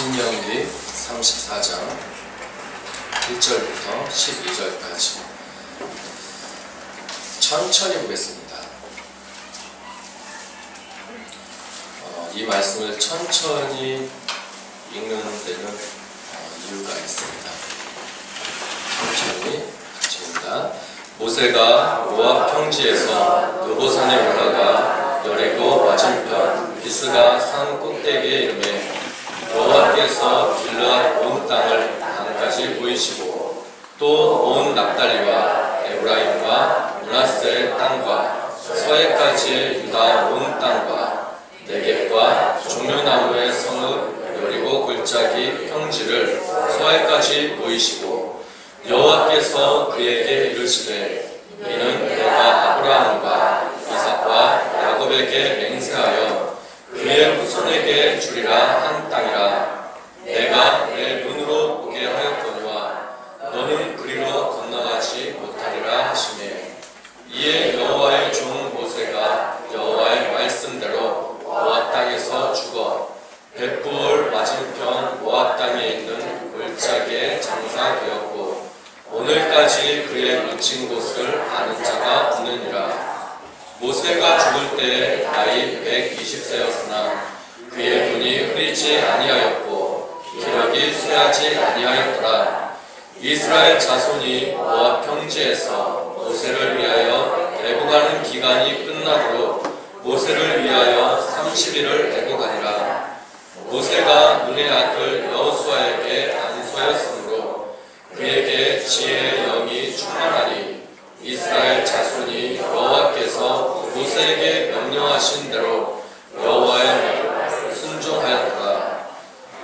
신명기 34장 1절부터 12절까지 천천히 보겠습니다. 이 말씀을 천천히 읽는 데는 이유가 있습니다. 천천히 같이 읽는다. 모세가 모압 평지에서 느보산에 올라가 여리고 맞은편 비스가 산 꼭대기에 이르매 여호와께서 길르앗 온 땅을 강까지 보이시고 또 온 납달리와 에브라임과 므낫세 땅과 서해까지의 유다 온 땅과 네겝과 종려나무의 성읍 여리고 골짜기 평지를 서해까지 보이시고 여호와께서 그에게 이르시되 이는 내가 아브라함과 이삭과 야곱에게 맹세하여 그의 후손에게 주리라 한 땅이라. 내가 내 눈으로 보게 하였거니와 너는 그리로 건너가지 못하리라 하시매 이에 여호와의 종 모세가 여호와의 말씀대로 모압 땅에서 죽어 벳부올 맞은편 모압 땅에 있는 골짜기에 장사되었고 오늘까지 그의 묻힌 곳을 아는 자가 없느니라. 모세가 죽을 때 나이 120세였으나 그의 눈이 흐리지 아니하였고 기력이 쇠하지 아니하였더라. 이스라엘 자손이 모압 평지에서 모세를 위하여 애국하는 기간이 끝나도록 모세를 위하여 30일을 애국하니라. 모세가 눈의 아들 여호수아에게 안수하였으므로 그에게 지혜의 영이 충만하니 이스라엘 자손이 여호와께서 모세에게 명령하신 대로 여호와의 말을 순종하였더라.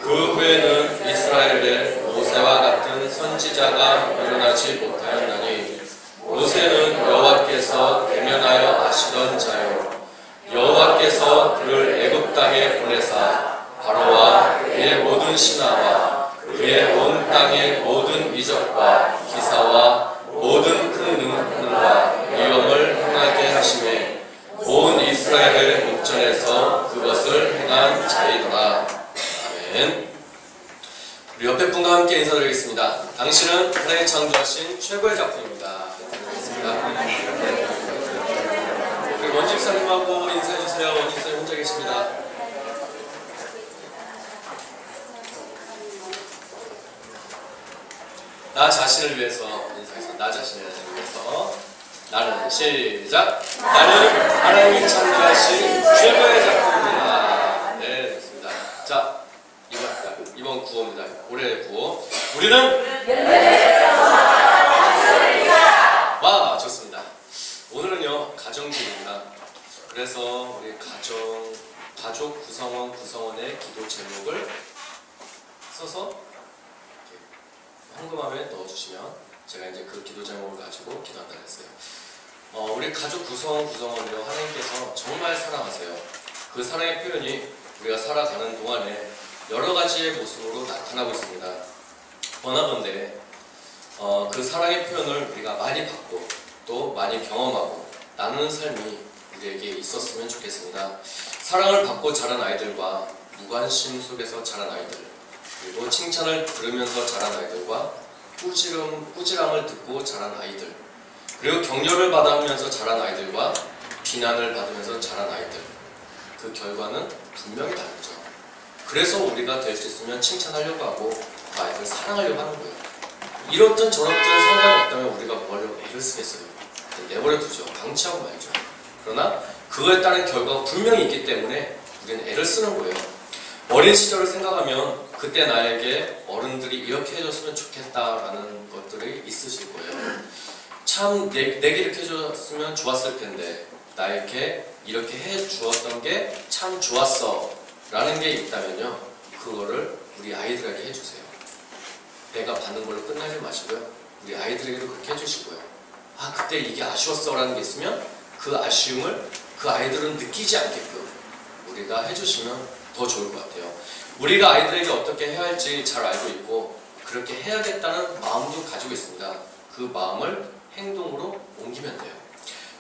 그 후에는 이스라엘에 모세와 같은 선지자가 일어나지 못하였나니 모세는 여호와께서 대면하여 아시던 자요 여호와께서 그를 애굽 땅에 보내사 바로와 그의 모든 신하와 그의 온 땅의 모든 이적과 기사와 모든 큰 능력과 위엄을 행하게 하시매 온 이스라엘의 목전에서 그것을 행한 자이더라. 아멘. 우리 옆에 분과 함께 인사드리겠습니다. 당신은 하나님 창조하신 최고의 작품입니다. 우리 원집사님하고 인사해주세요. 원집사님 혼자 계십니다. 나 자신을 위해서 인사해서 나 자신을 위해서 나는 시작. 나는 하나님이 창조하신 최고의 작품입니다. 네, 좋습니다. 자, 이번 구호입니다. 올해의 구호. 우리는 와, 좋습니다. 오늘은요 가정주입니다. 그래서 우리 가족 구성원의 기도 제목을 써서 현금함에 넣어주시면 제가 이제 그 기도 제목을 가지고 기도한다 했어요. 우리 가족 구성원이요 하나님께서 정말 사랑하세요. 그 사랑의 표현이 우리가 살아가는 동안에 여러 가지의 모습으로 나타나고 있습니다. 원하건대 그 사랑의 표현을 우리가 많이 받고 또 많이 경험하고 나누는 삶이 우리에게 있었으면 좋겠습니다. 사랑을 받고 자란 아이들과 무관심 속에서 자란 아이들, 그리고 칭찬을 들으면서 자란 아이들과 꾸지람을 듣고 자란 아이들, 그리고 격려를 받으면서 자란 아이들과 비난을 받으면서 자란 아이들, 그 결과는 분명히 다르죠. 그래서 우리가 될 수 있으면 칭찬하려고 하고 그 아이들 사랑하려고 하는 거예요. 이렇든 저렇든 상관이 없다면 우리가 뭐 하려고 애를 쓰겠어요. 내버려 두죠. 방치하고 말죠. 그러나 그거에 따른 결과가 분명히 있기 때문에 우리는 애를 쓰는 거예요. 어린 시절을 생각하면 그때 나에게 어른들이 이렇게 해줬으면 좋겠다라는 것들이 있으실 거예요. 참 내게 이렇게 해줬으면 좋았을 텐데 나에게 이렇게 해주었던 게 참 좋았어 라는 게 있다면요 그거를 우리 아이들에게 해주세요. 내가 받는 걸로 끝나지 마시고요 우리 아이들에게도 그렇게 해주시고요. 아 그때 이게 아쉬웠어 라는 게 있으면 그 아쉬움을 그 아이들은 느끼지 않게끔 우리가 해주시면 더 좋을 것 같아요. 우리가 아이들에게 어떻게 해야 할지 잘 알고 있고 그렇게 해야겠다는 마음도 가지고 있습니다. 그 마음을 행동으로 옮기면 돼요.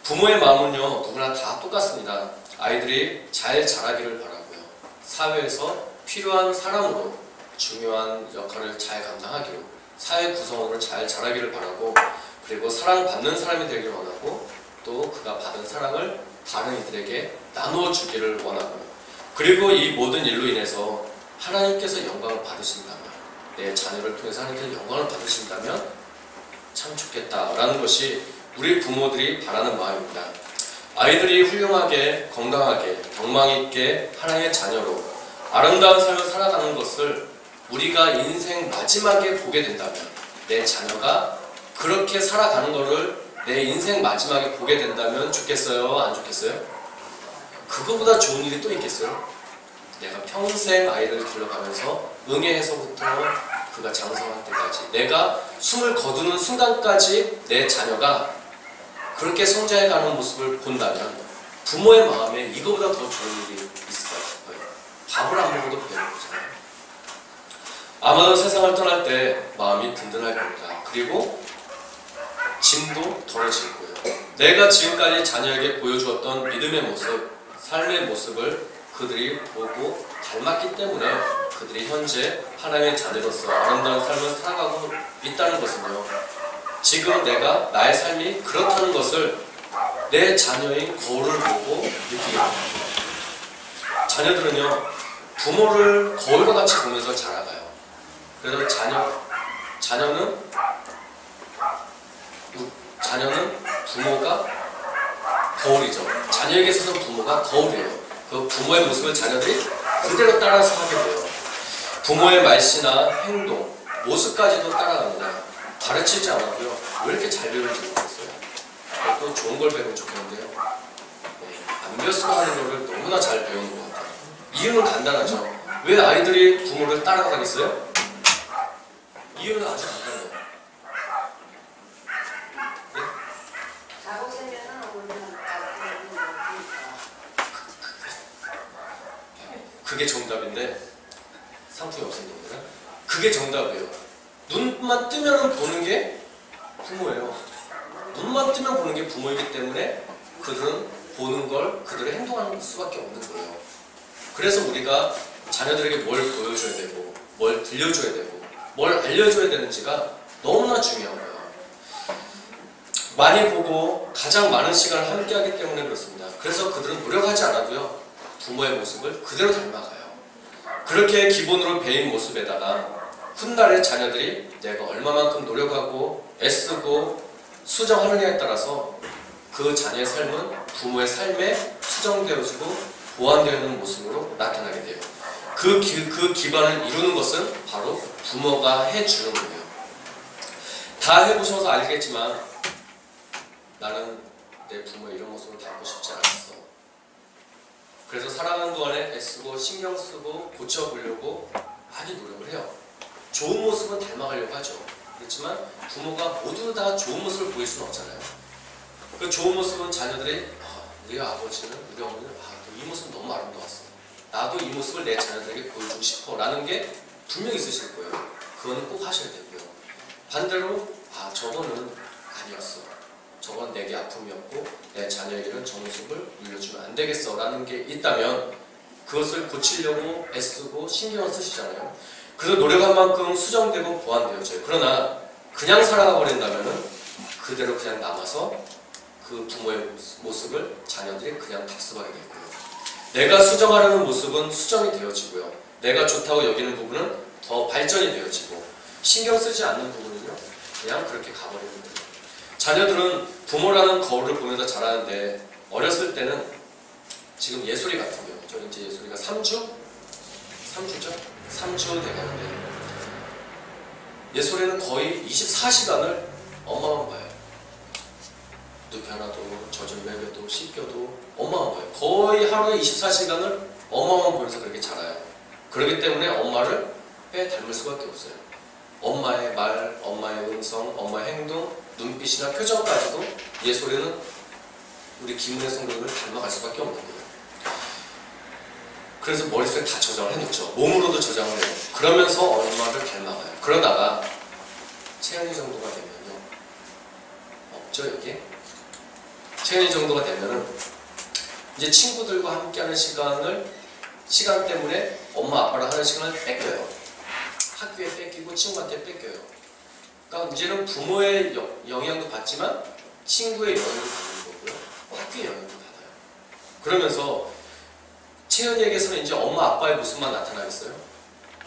부모의 마음은요 누구나 다 똑같습니다. 아이들이 잘 자라기를 바라고요. 사회에서 필요한 사람으로 중요한 역할을 잘 감당하기로, 사회 구성원으로 잘 자라기를 바라고, 그리고 사랑받는 사람이 되기를 원하고, 또 그가 받은 사랑을 다른 이들에게 나누어 주기를 원하고, 그리고 이 모든 일로 인해서 하나님께서 영광을 받으신다면, 내 자녀를 통해서 하나님께서 영광을 받으신다면 참 좋겠다라는 것이 우리 부모들이 바라는 마음입니다. 아이들이 훌륭하게, 건강하게, 경망 있게 하나님의 자녀로 아름다운 삶을 살아가는 것을 우리가 인생 마지막에 보게 된다면, 내 자녀가 그렇게 살아가는 것을 내 인생 마지막에 보게 된다면 좋겠어요? 안 좋겠어요? 그거보다 좋은 일이 또 있겠어요? 내가 평생 아이를 길러가면서 응애해서부터 그가 장성할 때까지, 내가 숨을 거두는 순간까지 내 자녀가 그렇게 성장해가는 모습을 본다면 부모의 마음에 이거보다 더 좋은 일이 있을까 싶어요. 밥을 안 먹어도 배는 거잖아요. 아마도 세상을 떠날 때 마음이 든든할 겁니다. 그리고 짐도 덜어질 거예요. 내가 지금까지 자녀에게 보여주었던 믿음의 모습, 삶의 모습을 그들이 보고 닮았기 때문에 그들이 현재 하나님의 자녀로서 아름다운 삶을 살아가고 있다는 것은요, 지금 내가 나의 삶이 그렇다는 것을 내 자녀의 거울을 보고 느끼게 됩니다. 자녀들은요, 부모를 거울과 같이 보면서 자라가요. 그래서 자녀는 부모가 거울이죠. 자녀에게 있어서 부모가 거울이에요. 그 부모의 모습을 자녀들이 그대로 따라서 하게 돼요. 부모의 말씨나 행동, 모습까지도 따라갑니다. 가르치지 않았고요. 왜 이렇게 잘 배우는지 모르겠어요. 또 좋은 걸 배우면 좋겠는데요. 안 배웠으면 하는 거를 너무나 잘 배우는 것 같아요. 이유는 간단하죠. 왜 아이들이 부모를 따라가겠어요? 이유는 아주 간단해요. 네? 그게 정답인데 상품이 없는 겁니다. 그게 정답이에요. 눈만 뜨면 보는 게 부모예요. 눈만 뜨면 보는 게 부모이기 때문에 그들은 보는 걸 그들의 행동하는 수밖에 없는 거예요. 그래서 우리가 자녀들에게 뭘 보여줘야 되고, 뭘 들려줘야 되고, 뭘 알려줘야 되는지가 너무나 중요한 거예요. 많이 보고 가장 많은 시간을 함께하기 때문에 그렇습니다. 그래서 그들은 노력하지 않아도요, 부모의 모습을 그대로 닮아가요. 그렇게 기본으로 배인 모습에다가 훗날의 자녀들이 내가 얼마만큼 노력하고 애쓰고 수정하느냐에 따라서 그 자녀의 삶은 부모의 삶에 수정되어지고 보완되어 있는 모습으로 나타나게 돼요. 그 기반을 이루는 것은 바로 부모가 해주는 거예요. 다 해보셔서 알겠지만 나는 내 부모의 이런 모습을 닮고 싶지 않았어. 그래서 살아가는 동안에 애쓰고 신경 쓰고 고쳐보려고 많이 노력을 해요. 좋은 모습은 닮아가려고 하죠. 그렇지만 부모가 모두 다 좋은 모습을 보일 수는 없잖아요. 그 좋은 모습은 자녀들이 우리 아버지는, 우리 어머니는 이 모습은 너무 아름다웠어. 나도 이 모습을 내 자녀들에게 보여주고 싶어 라는 게 분명히 있으실 거예요. 그거는 꼭 하셔야 되고요. 반대로 저거는 아니었어. 저건 내게 아픔이었고 내 자녀에게는 저 모습을 물려주면 안 되겠어 라는 게 있다면 그것을 고치려고 애쓰고 신경을 쓰시잖아요. 그래서 노력한 만큼 수정되고 보완되어져요. 그러나 그냥 살아가 버린다면 그대로 그냥 남아서 그 부모의 모습을 자녀들이 그냥 답습하게 될 거예요. 내가 수정하려는 모습은 수정이 되어지고요. 내가 좋다고 여기는 부분은 더 발전이 되어지고 신경 쓰지 않는 부분은요, 그냥 그렇게 가버리는 거예요. 자녀들은 부모라는 거울을 보면서 자라는데 어렸을 때는 지금 예솔이 같은 경우, 저 이제 예솔이가 3주죠? 3주 돼가는데 예솔이는 거의 24시간을 엄마만 봐요. 눕히 하나도 젖을 먹여도 씻겨도 엄마만 봐요. 거의 하루에 24시간을 엄마만 보면서 그렇게 자라요. 그렇기 때문에 엄마를 닮을 수밖에 없어요. 엄마의 말, 엄마의 음성, 엄마의 행동, 눈빛이나 표정까지도 예솔이는 우리 김은혜 성도를 닮아갈 수밖에 없는 거예요. 그래서 머릿속에 다 저장을 해놓죠. 몸으로도 저장을 해요. 그러면서 엄마를 닮아가요. 그러다가 채연이 정도가 되면요, 없죠 여기? 채연이 정도가 되면은 이제 친구들과 함께하는 시간 때문에 엄마 아빠랑 하는 시간을 뺏겨요. 학교에 뺏기고 친구한테 뺏겨요. 그러니까 이제는 부모의 영향도 받지만 친구의 영향도 받는 거고요. 학교의 영향도 받아요. 그러면서 채연이에게서는 이제 엄마 아빠의 모습만 나타나겠어요?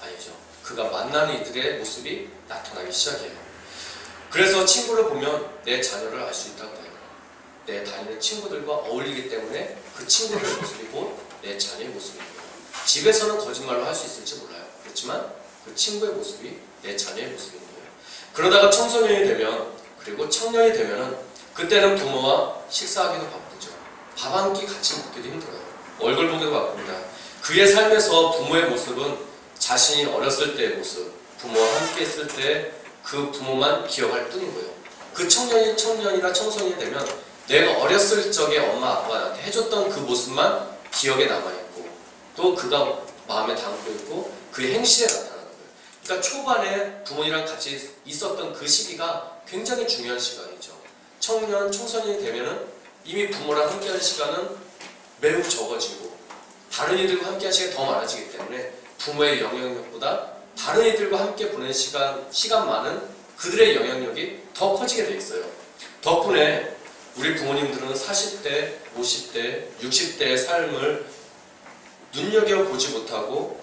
아니죠. 그가 만나는 이들의 모습이 나타나기 시작해요. 그래서 친구를 보면 내 자녀를 알 수 있다고 해요. 내 다니는 친구들과 어울리기 때문에 그 친구들의 모습이 곧 내 자녀의 모습이고요. 집에서는 거짓말로 할 수 있을지 몰라요. 그렇지만 그 친구의 모습이 내 자녀의 모습인 거예요. 그러다가 청소년이 되면, 그리고 청년이 되면은 그때는 부모와 식사하기도 바쁘죠. 밥 한 끼 같이 먹기도 힘들어요. 얼굴 보기도 바쁩니다. 그의 삶에서 부모의 모습은 자신이 어렸을 때의 모습, 부모와 함께 했을 때 그 부모만 기억할 뿐인 거예요. 그 청년이나 청소년이 되면 내가 어렸을 적에 엄마 아빠한테 해줬던 그 모습만 기억에 남아있고 또 그가 마음에 담고 있고 그의 행실에 나타나는 거예요. 그러니까 초반에 부모님이랑 같이 있었던 그 시기가 굉장히 중요한 시간이죠. 청소년이 되면은 이미 부모랑 함께하는 시간은 매우 적어지고 다른 이들과 함께하는 시간이 더 많아지기 때문에 부모의 영향력보다 다른 이들과 함께 보내는 시간만은 그들의 영향력이 더 커지게 돼 있어요. 덕분에 우리 부모님들은 40대, 50대, 60대의 삶을 눈여겨보지 못하고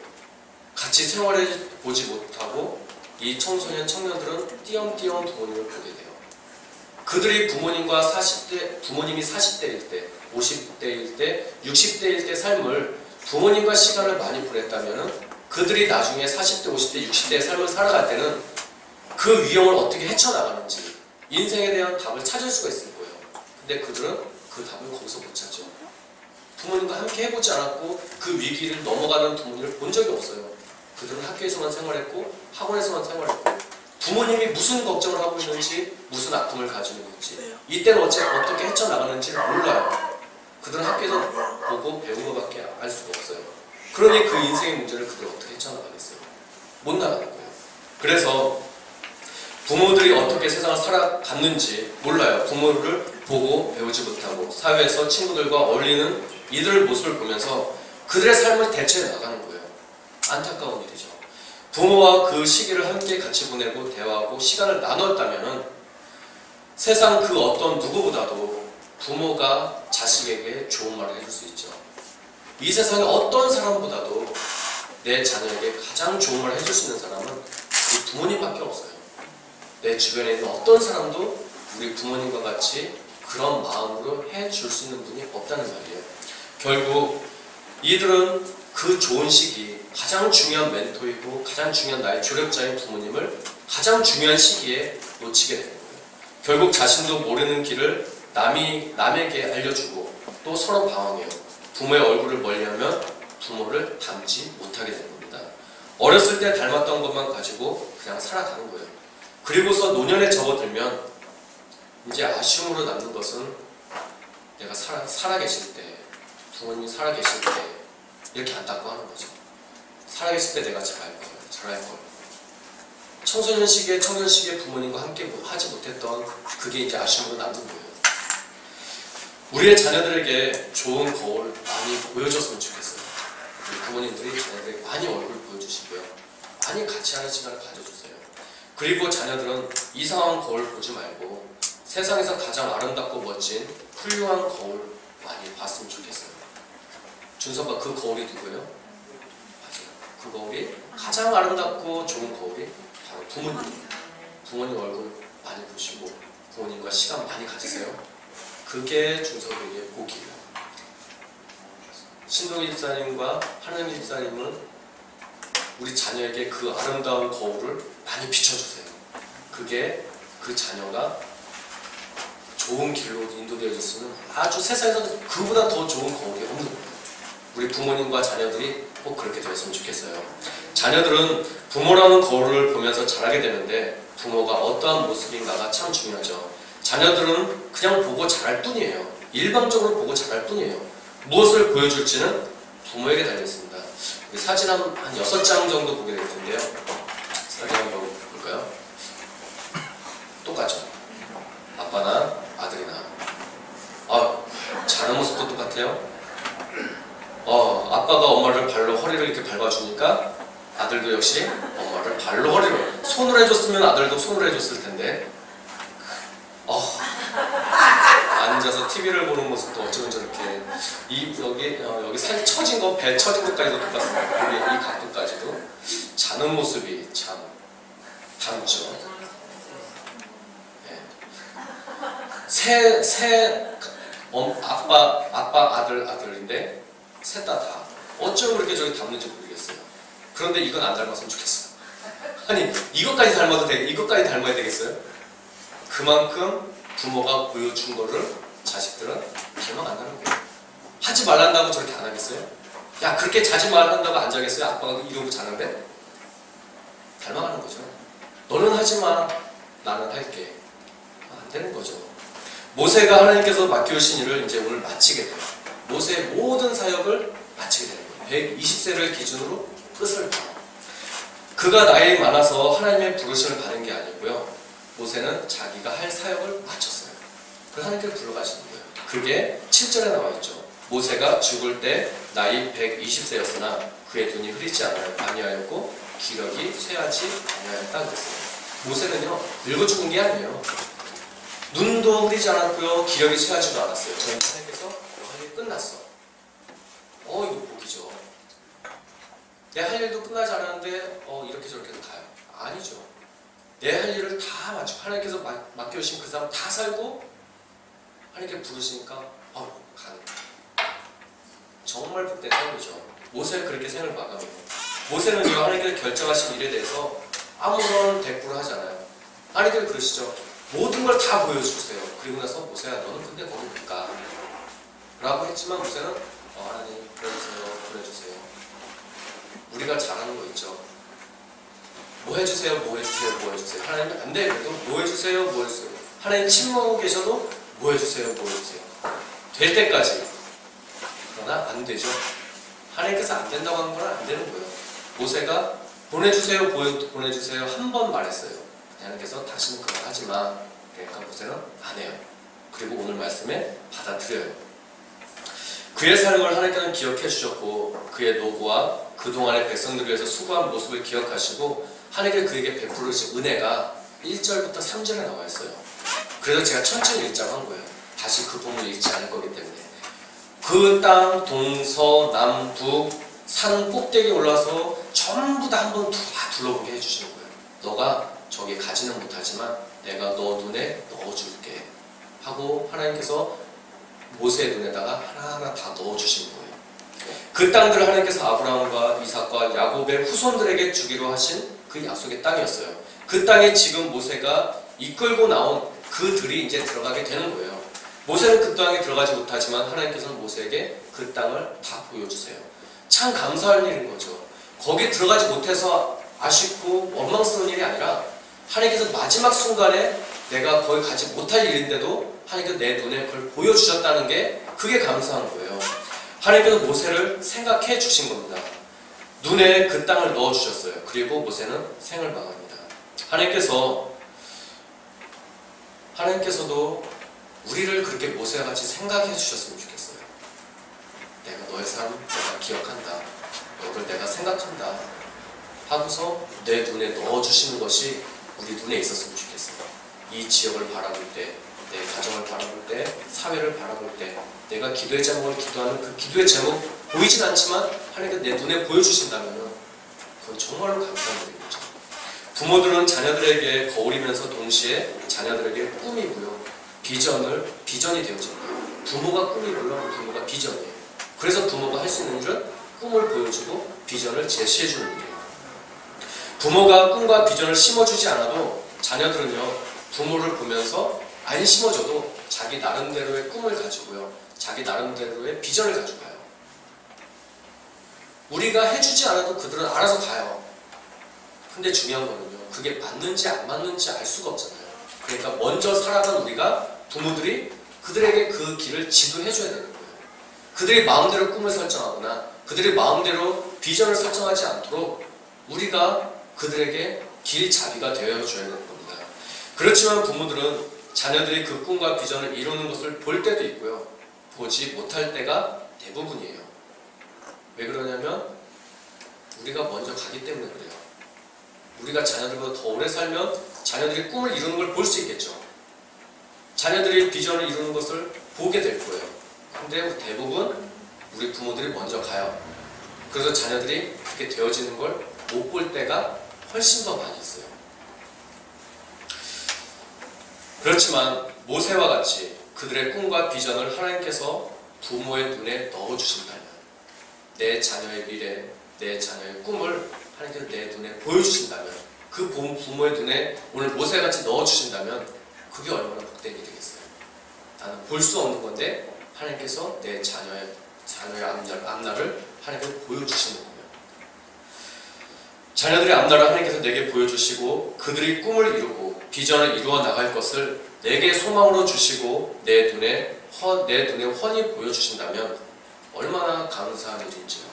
같이 생활해 보지 못하고 이 청소년, 청년들은 띄엄띄엄 부모님을 보게 돼요. 그들이 부모님이 40대일 때, 50대일 때, 60대일 때 삶을 부모님과 시간을 많이 보냈다면 그들이 나중에 40대, 50대, 60대의 삶을 살아갈 때는 그 위험을 어떻게 헤쳐나가는지 인생에 대한 답을 찾을 수가 있을 거예요. 근데 그들은 그 답을 거기서 못 찾죠. 부모님과 함께 해보지 않았고 그 위기를 넘어가는 부모님을 본 적이 없어요. 그들은 학교에서만 생활했고 학원에서만 생활했고 부모님이 무슨 걱정을 하고 있는지 무슨 아픔을 가지고 있는지 이때는 어떻게 헤쳐나가는지를 몰라요. 그들은 학교에서 보고 배운 것밖에 알 수가 없어요. 그러니 그 인생의 문제를 그들이 어떻게 헤쳐나가겠어요? 못 나가는 거예요. 그래서 부모들이 어떻게 세상을 살아갔는지 몰라요. 부모를 보고 배우지 못하고 사회에서 친구들과 어울리는 이들의 모습을 보면서 그들의 삶을 대체해 나가는 거예요. 안타까운 일이죠. 부모와 그 시기를 함께 같이 보내고 대화하고 시간을 나눴다면 세상 그 어떤 누구보다도 부모가 자식에게 좋은 말을 해줄 수 있죠. 이 세상의 어떤 사람보다도 내 자녀에게 가장 좋은 말을 해줄 수 있는 사람은 우리 부모님밖에 없어요. 내 주변에 있는 어떤 사람도 우리 부모님과 같이 그런 마음으로 해줄 수 있는 분이 없다는 말이에요. 결국 이들은 그 좋은 시기, 가장 중요한 멘토이고 가장 중요한 나의 조력자인 부모님을 가장 중요한 시기에 놓치게 되는 거예요. 결국 자신도 모르는 길을 남에게 알려주고 또 서로 방황해요. 부모의 얼굴을 멀리하면 부모를 닮지 못하게 되는 겁니다. 어렸을 때 닮았던 것만 가지고 그냥 살아가는 거예요. 그리고서 노년에 접어들면 이제 아쉬움으로 남는 것은 내가 살아계실 때, 부모님이 살아계실 때 이렇게 안타까워 하는 거죠. 살아계실 때 내가 잘할 걸. 청소년 시기에, 청년 시기에 부모님과 함께 하지 못했던 그게 이제 아쉬움으로 남는 거예요. 우리의 자녀들에게 좋은 거울 많이 보여줬으면 좋겠어요. 우리 부모님들이 자녀들에게 많이 얼굴 보여주시고요. 많이 같이 하는 시간을 가져주세요. 그리고 자녀들은 이상한 거울 보지 말고 세상에서 가장 아름답고 멋진 훌륭한 거울 많이 봤으면 좋겠어요. 준서가 그 거울이 누구예요? 맞아요. 그 거울이 가장 아름답고 좋은 거울이 바로 부모님. 부모님 얼굴 많이 보시고 부모님과 시간 많이 가지세요. 그게 준석에게 복이에요. 신동희 집사님과 하나님 집사님은 우리 자녀에게 그 아름다운 거울을 많이 비춰주세요. 그게 그 자녀가 좋은 길로 인도되어 줬으면 아주 세상에서 그보다 더 좋은 거울이 없는 거예요. 우리 부모님과 자녀들이 꼭 그렇게 되었으면 좋겠어요. 자녀들은 부모라는 거울을 보면서 자라게 되는데 부모가 어떠한 모습인가가 참 중요하죠. 자녀들은 그냥 보고 자랄 뿐이에요. 일방적으로 보고 자랄 뿐이에요. 무엇을 보여줄지는 부모에게 달려있습니다. 우리 사진 한 6장 정도 보게 될 텐데요. 사진 한번 볼까요? 똑같죠? 아빠나 아들이나. 자는 모습도 똑같아요. 아빠가 엄마를 발로 허리를 이렇게 밟아주니까 아들도 역시 엄마를 발로 허리로. 손으로 해줬으면 아들도 손으로 해줬을 텐데. 앉아서 TV를 보는 모습도 어쩌면 저렇게 여기 살 처진 거, 배 처진 것까지도 똑같습니다. 여기 이 각도까지도 자는 모습이 참 닮죠. 네. 아빠 아들인데 셋 다 어쩜 그렇게 저렇게 닮는지 모르겠어요. 그런데 이건 안 닮았으면 좋겠어요. 아니 이것까지 닮아야 되겠어요? 그만큼 부모가 보여준 거를 자식들은 닮아간다는 거예요. 하지 말란다고 저렇게 안 하겠어요? 야 그렇게 자지 말란다고 안 자겠어요? 아빠가 이러고 자는데? 닮아가는 거죠. 너는 하지 마, 나는 할게. 안 되는 거죠. 모세가 하나님께서 맡겨주신 일을 이제 오늘 마치게 돼요. 모세의 모든 사역을 마치게 되는 거예요. 120세를 기준으로 끝을 봐요. 그가 나이 많아서 하나님의 부르심을 받은 게 아니고요. 모세는 자기가 할 사역을 마쳤어요. 그래서 하나님께서 불러가시는 거예요. 그게 7절에 나와 있죠. 모세가 죽을 때 나이 120세였으나 그의 눈이 흐리지 아니하였고 기력이 쇠하지 아니하였다 그랬어요. 모세는요 늙어 죽은 게 아니에요. 눈도 흐리지 않았고요 기력이 쇠하지도 않았어요. 저는 하나님께서 할 일 끝났어. 이거 복이죠. 내 할 일도 끝나지 않았는데 이렇게 저렇게도 가요. 아니죠. 내 할 일을 다 마치고 하나님께서 맡겨주신 그 사람 다 살고 하나님께 부르시니까 가는 정말 복된 삶이죠. 모세는 그렇게 생을 마감해요. 모세는요 하나님께서 결정하신 일에 대해서 아무런 대꾸를 하지 않아요. 하나님께서 그러시죠. 모든 걸 다 보여주세요. 그리고 나서 모세야 너는 근데 거기 못 가 라고 했지만 모세는 하나님 보내주세요. 우리가 잘하는 거 있죠. 뭐 해주세요. 하나님 안 돼. 그래도 뭐 해주세요. 하나님 침묵하고 계셔도 뭐 해주세요. 될 때까지. 그러나 안 되죠. 하나님께서 안 된다고 하는 건 안 되는 거예요. 모세가 보내주세요. 한 번 말했어요. 하나님께서 다시는 그걸 하지 마. 그러니까 모세는 안 해요. 그리고 오늘 말씀에 받아들여요. 그의 삶을 하나님께서는 기억해 주셨고 그의 노고와 그동안의 백성들을 위해서 수고한 모습을 기억하시고 하나님께서 그에게 베푸르신 은혜가 1절부터 3절에 나와 있어요. 그래서 제가 천천히 읽자고 한 거예요. 다시 그 부분을 읽지 않을 거기 때문에. 그 땅 동서남북 산 꼭대기에 올라서 전부 다 한번 다 둘러보게 해주시는 거예요. 너가 저기 가지는 못하지만 내가 너 눈에 넣어줄게 하고 하나님께서 모세의 눈에다가 하나하나 다 넣어주시는 거예요. 그 땅들을 하나님께서 아브라함과 이삭과 야곱의 후손들에게 주기로 하신 그 약속의 땅이었어요. 그 땅에 지금 모세가 이끌고 나온 그들이 이제 들어가게 되는 거예요. 모세는 그 땅에 들어가지 못하지만 하나님께서는 모세에게 그 땅을 다 보여주세요. 참 감사할 일인 거죠. 거기에 들어가지 못해서 아쉽고 원망스러운 일이 아니라 하나님께서 마지막 순간에 내가 거기 가지 못할 일인데도 하나님께서 내 눈에 그걸 보여주셨다는 게 그게 감사한 거예요. 하나님께서 모세를 생각해 주신 겁니다. 눈에 그 땅을 넣어주셨어요. 그리고 모세는 생을 마감합니다. 하나님께서도 우리를 그렇게 모세같이 생각해 주셨으면 좋겠어요. 내가 너의 삶 내가 기억한다. 너를 내가 생각한다. 하고서 내 눈에 넣어주시는 것이 우리 눈에 있었으면 좋겠어요. 이 지역을 바라볼 때, 내 가정을 바라볼 때, 사회를 바라볼 때 내가 기도의 제목을 기도하는 그 기도의 제목 보이진 않지만 하나님께서 내 눈에 보여주신다면 그건 정말로 감사한 일이죠. 부모들은 자녀들에게 거울이면서 동시에 자녀들에게 꿈이고요. 비전이 되어진 거예요. 부모가 꿈이고요. 부모가 비전이에요. 그래서 부모가 할 수 있는 일은 꿈을 보여주고 비전을 제시해주는 일이에요. 부모가 꿈과 비전을 심어주지 않아도 자녀들은요. 부모를 보면서 안 심어줘도 자기 나름대로의 꿈을 가지고요. 자기 나름대로의 비전을 가지고 가요. 우리가 해주지 않아도 그들은 알아서 가요. 근데 중요한 거는요. 그게 맞는지 안 맞는지 알 수가 없잖아요. 그러니까 먼저 살아간 우리가 부모들이 그들에게 그 길을 지도해줘야 되는 거예요. 그들이 마음대로 꿈을 설정하거나 그들이 마음대로 비전을 설정하지 않도록 우리가 그들에게 길잡이가 되어줘야 되는 겁니다. 그렇지만 부모들은 자녀들이 그 꿈과 비전을 이루는 것을 볼 때도 있고요. 보지 못할 때가 대부분이에요. 왜 그러냐면 우리가 먼저 가기 때문에 그래요. 우리가 자녀들보다 더 오래 살면 자녀들이 꿈을 이루는 걸 볼 수 있겠죠. 자녀들이 비전을 이루는 것을 보게 될 거예요. 근데 대부분 우리 부모들이 먼저 가요. 그래서 자녀들이 그렇게 되어지는 걸 못 볼 때가 훨씬 더 많이 있어요. 그렇지만 모세와 같이 그들의 꿈과 비전을 하나님께서 부모의 눈에 넣어주신다면, 내 자녀의 미래, 내 자녀의 꿈을 하나님께서 내 눈에 보여주신다면, 그 부모의 눈에 오늘 모세같이 넣어주신다면 그게 얼마나 복된 일이 되겠어요. 나는 볼 수 없는 건데 하나님께서 내 자녀의 앞날을 하나님께서 보여주시는 거예요. 자녀들의 앞날을 하나님께서 내게 보여주시고 그들이 꿈을 이루고 비전을 이루어 나갈 것을 내게 소망으로 주시고 내 눈에 훤히 보여주신다면 얼마나 감사한 일인지요.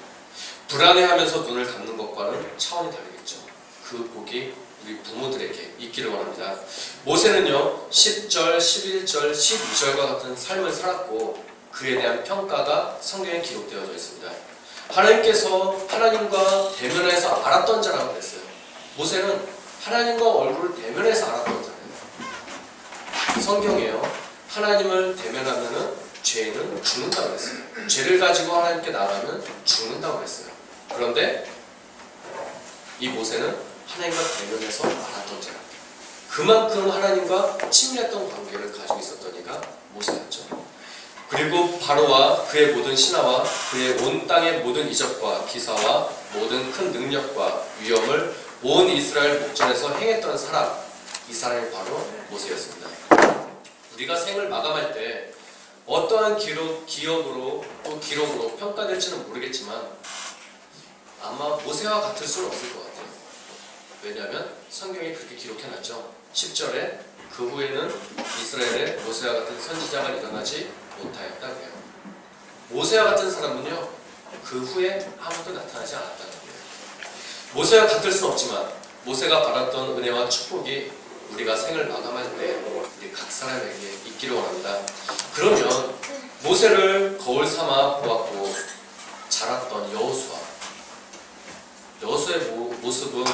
불안해하면서 눈을 감는 것과는 차원이 다르겠죠. 그 복이 우리 부모들에게 있기를 원합니다. 모세는요 10절, 11절, 12절과 같은 삶을 살았고 그에 대한 평가가 성경에 기록되어져 있습니다. 하나님께서 하나님과 대면해서 알았던 자라고 그랬어요. 모세는 하나님과 얼굴을 대면해서 알았던 자예요. 성경에요 하나님을 대면하면은 죄는 죽는다고 그랬어요. 죄를 가지고 하나님께 나아가면 죽는다고 그랬어요. 그런데 이 모세는 하나님과 대면해서 알았던 자예요. 그만큼 하나님과 친밀했던 관계를 가지고 있었던 이가 모세였죠. 그리고 바로와 그의 모든 신하와 그의 온 땅의 모든 이적과 기사와 모든 큰 능력과 위엄을 온 이스라엘 목전에서 행했던 사람, 이 사람이 바로 모세였습니다. 우리가 생을 마감할 때 어떠한 기억으로 또 기록으로 평가될지는 모르겠지만 아마 모세와 같을 수는 없을 것 같아요. 왜냐하면 성경이 그렇게 기록해놨죠. 10절에 그 후에는 이스라엘에 모세와 같은 선지자가 일어나지 못하였다고 해요. 모세와 같은 사람은요 그 후에 아무도 나타나지 않았다는 거예요. 모세와 같을 수는 없지만 모세가 받았던 은혜와 축복이 우리가 생을 마감할 때 우리 각 사람에게 있기를 원합니다. 그러면 모세를 거울 삼아 보았고 자랐던 여호수아의 모습은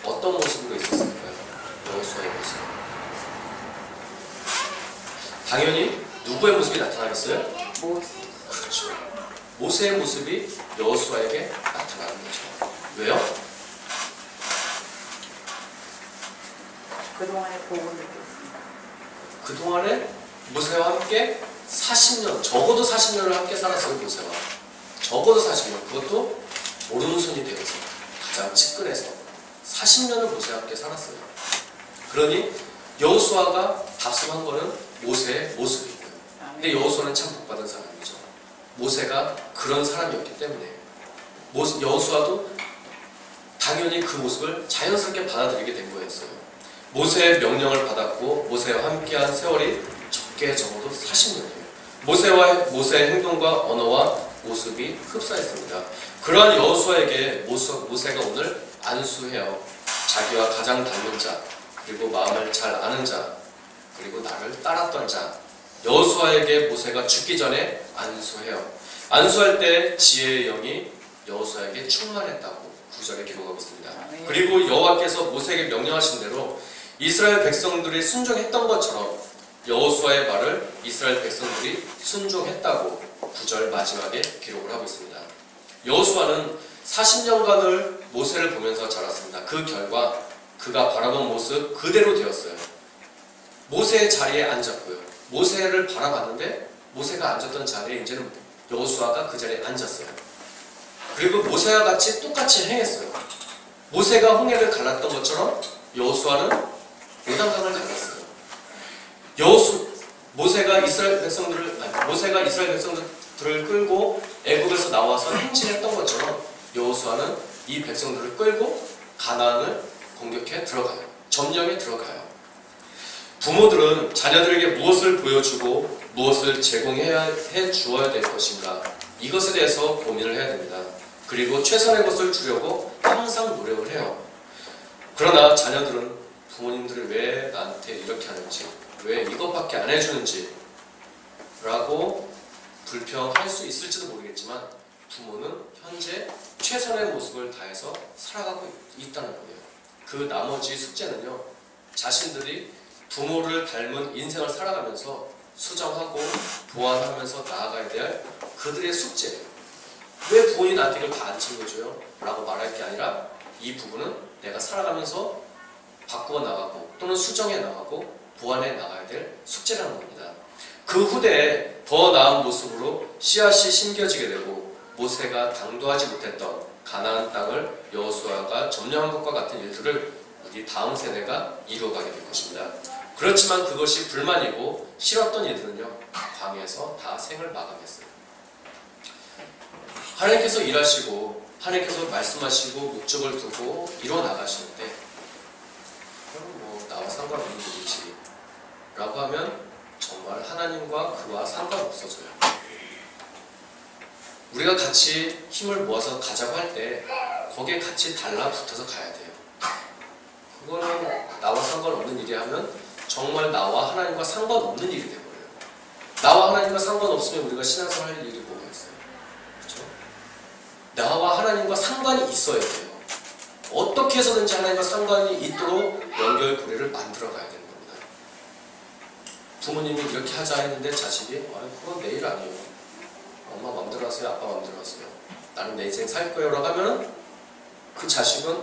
어떤 모습으로 있었을까요? 여호수아의 모습. 당연히 누구의 모습이 나타나겠어요? 그렇죠. 모세의 모습이 여호수아에게 나타나는 거죠. 왜요? 그동안의 복을 느꼈습니다. 그동안에 모세와 함께 40년, 적어도 40년을 함께 살았어요. 모세와 적어도 40년, 그것도 오른손이 되어서 가장 측근에서 40년을 모세와 함께 살았어요. 그러니 여호수아가 답습한 거는 모세의 모습이고요. 근데 여호수아는 참 복받은 사람이죠. 모세가 그런 사람이었기 때문에 여호수아도 당연히 그 모습을 자연스럽게 받아들이게 된 거였어요. 모세의 명령을 받았고 모세와 함께한 세월이 적게 적어도 40년이에요. 모세의 행동과 언어와 모습이 흡사했습니다. 그러한 여호수아에게 모세가 오늘 안수해요. 자기와 가장 닮은 자, 그리고 마음을 잘 아는 자, 그리고 나를 따랐던 자, 여호수아에게 모세가 죽기 전에 안수해요. 안수할 때 지혜의 영이 여호수아에게 충만했다고 9절에 기록하고 있습니다. 그리고 여호와께서 모세에게 명령하신 대로 이스라엘 백성들이 순종했던 것처럼 여호수아의 말을 이스라엘 백성들이 순종했다고 9절 마지막에 기록을 하고 있습니다. 여호수아는 40년간을 모세를 보면서 자랐습니다. 그 결과 그가 바라본 모습 그대로 되었어요. 모세의 자리에 앉았고요. 모세를 바라봤는데 모세가 앉았던 자리에 이제는 여호수아가 그 자리에 앉았어요. 그리고 모세와 같이 똑같이 행했어요. 모세가 홍해를 갈랐던 것처럼 여호수아는 요단강을 갈랐어요. 모세가 이스라엘 백성들을 끌고 애굽에서 나와서 행진했던 것처럼 여호수아는 이 백성들을 끌고 가나안을 공격해 들어가요. 점령에 들어가요. 부모들은 자녀들에게 무엇을 보여주고 무엇을 제공해 주어야 될 것인가, 이것에 대해서 고민을 해야 됩니다. 그리고 최선의 것을 주려고 항상 노력을 해요. 그러나 자녀들은 부모님들이 왜 나한테 이렇게 하는지, 왜 이것밖에 안 해주는지 라고 불평할 수 있을지도 모르겠지만 부모는 현재 최선의 모습을 다해서 살아가고 있다는 거예요. 그 나머지 숙제는요, 자신들이 부모를 닮은 인생을 살아가면서 수정하고 보완하면서 나아가야 될 그들의 숙제예요. 왜 부모님 나한테 이걸 다 안 챙겨줘요? 라고 말할 게 아니라 이 부분은 내가 살아가면서 바꾸어 나가고 또는 수정해 나가고 보완해 나가야 될 숙제라는 겁니다. 그 후대에 더 나은 모습으로 씨앗이 심겨지게 되고 모세가 당도하지 못했던 가나안 땅을 여호수아가 점령한 것과 같은 일들을 우리 다음 세대가 이루어가게 될 것입니다. 그렇지만 그것이 불만이고 싫었던 이들은요, 광야에서 다 생을 마감했어요. 하나님께서 일하시고 하나님께서 말씀하시고 목적을 두고 이루어 나가시는데 그럼 뭐 나와 상관없는 일이지 라고 하면 정말 하나님과 그와 상관없어져요. 우리가 같이 힘을 모아서 가자고 할 때 거기에 같이 달라붙어서 가야 돼요. 그거는 나와 상관없는 일이 하면 정말 나와 하나님과 상관없는 일이 되버려요. 나와 하나님과 상관없으면 우리가 신앙생활 할 일이 뭐가 있어요? 그렇죠? 나와 하나님과 상관이 있어야 돼요. 어떻게 해서든지 하나님과 상관이 있도록 연결고리를 만들어 가야 되는 겁니다. 부모님이 이렇게 하자 했는데 자식이 그건 내 일 아니에요. 엄마 마음대로 하세요. 아빠 마음대로 하세요. 나는 내 인생 살 거예요 라고 하면 그 자식은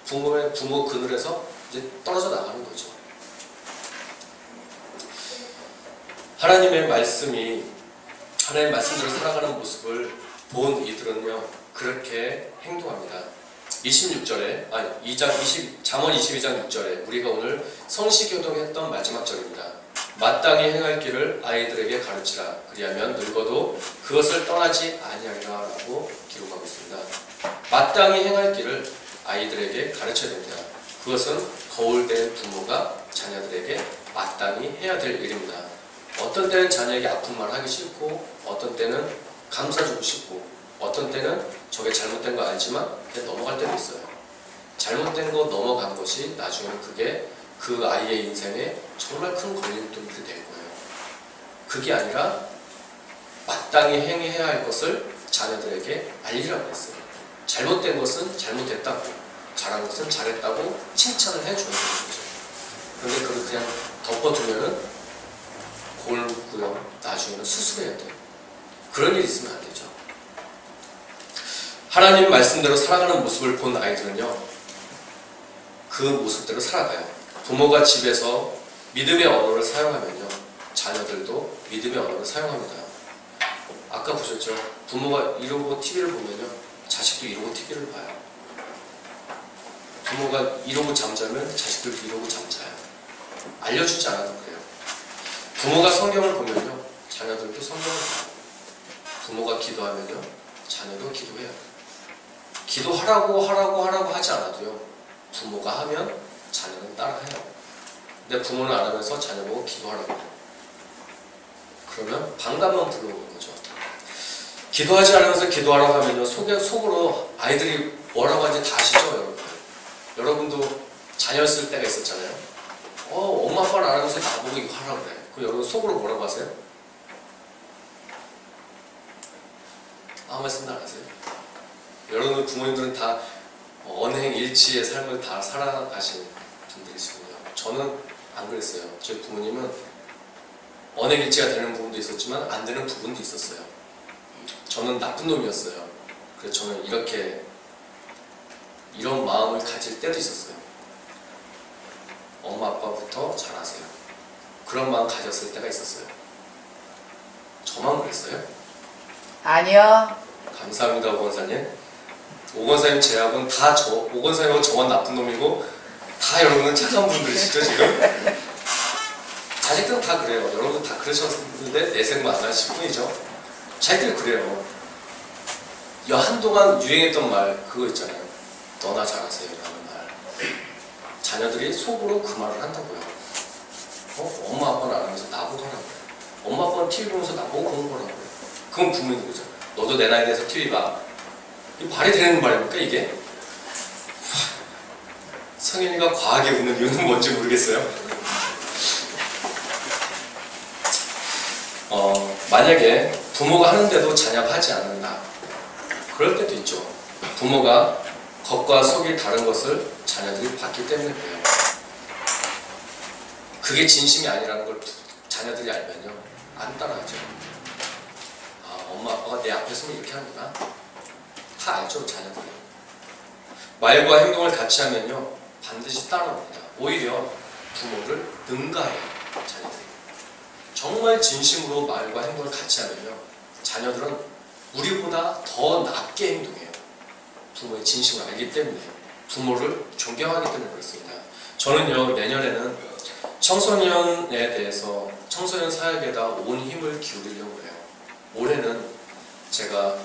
부모 그늘에서 이제 떨어져 나가는 거죠. 하나님의 말씀대로 살아가는 모습을 본 이들은요, 그렇게 행동합니다. 26절에, 잠언 22장 6절에 우리가 오늘 성시교동했던 마지막 절입니다. 마땅히 행할 길을 아이들에게 가르치라. 그리하면 늙어도 그것을 떠나지 아니하리라 라고 기록하고 있습니다. 마땅히 행할 길을 아이들에게 가르쳐야 됩니다. 그것은 거울된 부모가 자녀들에게 마땅히 해야 될 일입니다. 어떤 때는 자녀에게 아픈 말 하기 싫고, 어떤 때는 감싸주고 싶고, 어떤 때는 저게 잘못된 거 알지만 그냥 넘어갈 때도 있어요. 잘못된 거 넘어간 것이 나중에는 그게 그 아이의 인생에 정말 큰 걸림돌이 될 거예요. 그게 아니라 마땅히 행해야 할 것을 자녀들에게 알리라고 했어요. 잘못된 것은 잘못했다고, 잘한 것은 잘했다고 칭찬을 해줘야 되는 거죠. 그런데 그걸 그냥 덮어두면은 골 묶고요, 나중에는 수술해야 돼요. 그런 일이 있으면 안 되죠. 하나님 말씀대로 살아가는 모습을 본 아이들은요, 그 모습대로 살아가요. 부모가 집에서 믿음의 언어를 사용하면요, 자녀들도 믿음의 언어를 사용합니다. 아까 보셨죠? 부모가 이러고 TV를 보면요, 자식도 이러고 TV를 봐요. 부모가 이러고 잠자면 자식들도 이러고 잠자요. 알려주지 않아도 그래요. 부모가 성경을 보면요, 자녀들도 성경을 봐요. 부모가 기도하면요, 자녀도 기도해요. 기도하라고 하지 않아도요, 부모가 하면 자녀는 따라해요. 근데 부모는 안 하면서 자녀 보고 기도하라고 해요. 그러면 반감만 불러오는 거죠. 기도하지 않으면서 기도하라고 하면요, 속으로 아이들이 뭐라고 하는지 다 아시죠, 여러분? 여러분도 자녀였을 때가 있었잖아요. 엄마 아빠는 안 하면서 나보고 이거 하라고 그래. 그럼 여러분 속으로 뭐라고 하세요? 아무 말씀도 안 하세요? 여러분 부모님들은 다 언행일치의 삶을 다 살아가신 분들이시군요. 저는 안 그랬어요. 저희 부모님은 언행일치가 되는 부분도 있었지만 안 되는 부분도 있었어요. 저는 나쁜 놈이었어요. 그래서 저는 이런 마음을 가질 때도 있었어요. 엄마 아빠부터 잘하세요. 그런 마음 가졌을 때가 있었어요. 저만 그랬어요? 아니요. 감사합니다, 오건사님. 오건사님 제하고는 다 오건사님하고 저만 나쁜 놈이고 다 여러분은 착한 분들이시죠, 지금? 자식들은 다 그래요. 여러분 다 그러셨는데 내생만 안 하실 뿐이죠. 자식들이 그래요. 한동안 유행했던 말 그거 있잖아요. 너나 잘하세요 라는 말. 자녀들이 속으로 그 말을 한다고요. 엄마 아빠는 안 하면서 나보고 하라고요. 엄마 아빠는 TV 보면서 나보고 공부하라고요. 그건 부모님 거죠. 너도 내 나이에 대해서 TV 봐. 이 말이 되는 말입니까 이게? 성현이가 과하게 웃는 이유는 뭔지 모르겠어요. 만약에 부모가 하는데도 자녀가 하지 않는다. 그럴 때도 있죠. 부모가 겉과 속이 다른 것을 자녀들이 봤기 때문에 그래요. 그게 진심이 아니라는 걸 자녀들이 알면요, 안 따라하죠. 아, 엄마 아빠가 내 앞에서는 이렇게 하는구나. 다 알죠, 자녀들이. 말과 행동을 같이 하면요, 반드시 따라옵니다. 오히려 부모를 능가해요, 자녀들이. 정말 진심으로 말과 행동을 같이 하면요, 자녀들은 우리보다 더 낫게 행동해요. 부모의 진심을 알기 때문에, 부모를 존경하기 때문에 그렇습니다. 저는요, 내년에는 청소년에 대해서, 청소년 사역에다 온 힘을 기울이려고 해요. 올해는 제가